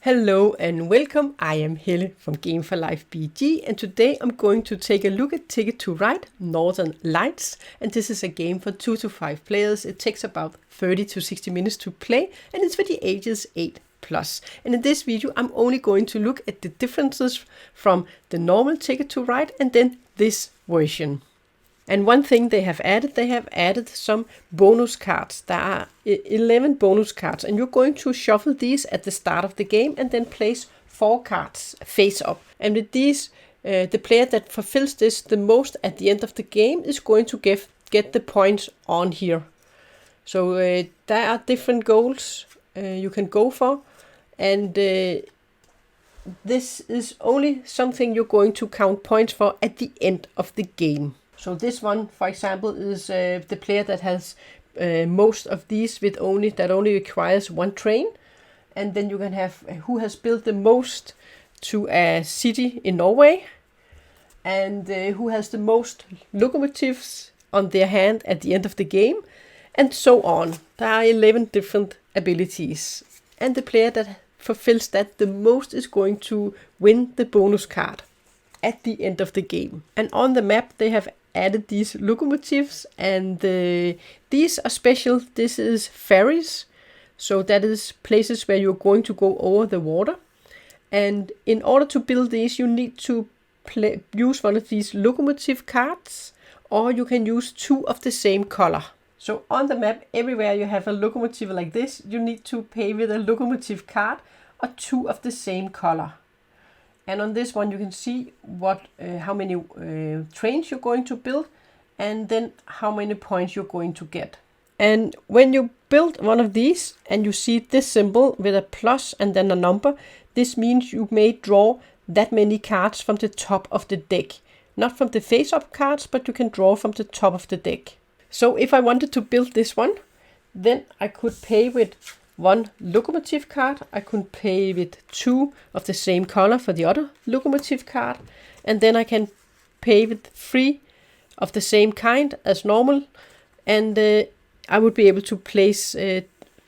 Hello and welcome, I am Helle from Game for Life BG, and today I'm going to take a look at Ticket to Ride Northern Lights, and this is a game for 2 to 5 players. It takes about 30 to 60 minutes to play and it's for the ages 8+. And in this video I'm only going to look at the differences from the normal Ticket to Ride and then this version. And one thing they have added some bonus cards. There are 11 bonus cards, and you're going to shuffle these at the start of the game and then place 4 cards face up. And with these, the player that fulfills this the most at the end of the game is going to get the points on here. So there are different goals you can go for, and this is only something you're going to count points for at the end of the game. So this one, for example, is the player that has most of these that only requires 1 train. And then you can have who has built the most to a city in Norway. And who has the most locomotives on their hand at the end of the game. And so on. There are 11 different abilities. And the player that fulfills that the most is going to win the bonus card at the end of the game. And on the map they have added these locomotives, and these are special. This is ferries, so that is places where you're going to go over the water. And in order to build these, you need to use one of these locomotive cards, or you can use 2 of the same color. So on the map, everywhere you have a locomotive like this, you need to pay with a locomotive card or 2 of the same color. And on this one you can see how many trains you're going to build, and then how many points you're going to get. And when you build one of these and you see this symbol with a plus and then a number, this means you may draw that many cards from the top of the deck. Not from the face-up cards, but you can draw from the top of the deck. So if I wanted to build this one, then I could pay with 1 locomotive card. I could pay with 2 of the same color for the other locomotive card, and then I can pay with 3 of the same kind as normal, and I would be able to place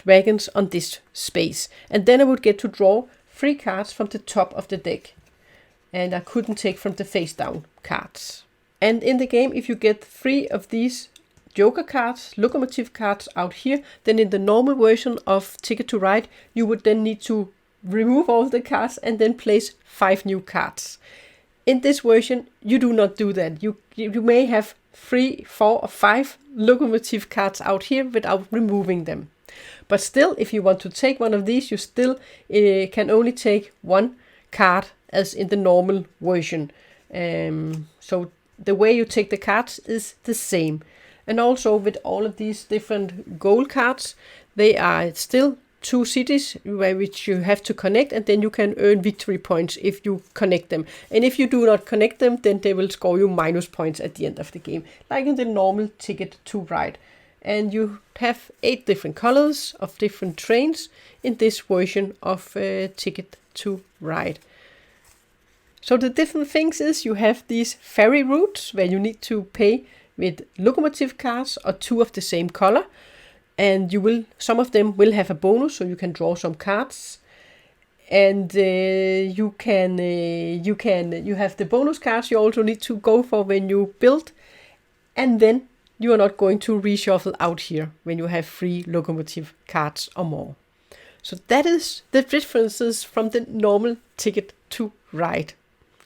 dragons on this space, and then I would get to draw 3 cards from the top of the deck, and I couldn't take from the face down cards. And in the game, if you get 3 of these Joker cards, locomotive cards out here, then in the normal version of Ticket to Ride, you would then need to remove all the cards and then place 5 new cards. In this version, you do not do that. You may have 3, 4 or 5 locomotive cards out here without removing them. But still, if you want to take one of these, you still can only take 1 card as in the normal version. So the way you take the cards is the same. And also with all of these different goal cards, they are still 2 cities which you have to connect, and then you can earn victory points if you connect them. And if you do not connect them, then they will score you minus points at the end of the game, like in the normal Ticket to Ride. And you have 8 different colors of different trains in this version of Ticket to Ride. So the different things is you have these ferry routes where you need to pay with locomotive cards or 2 of the same color, and some of them will have a bonus, so you can draw some cards. And you have the bonus cards you also need to go for when you build, and then you are not going to reshuffle out here when you have 3 locomotive cards or more. So that is the differences from the normal Ticket to Ride.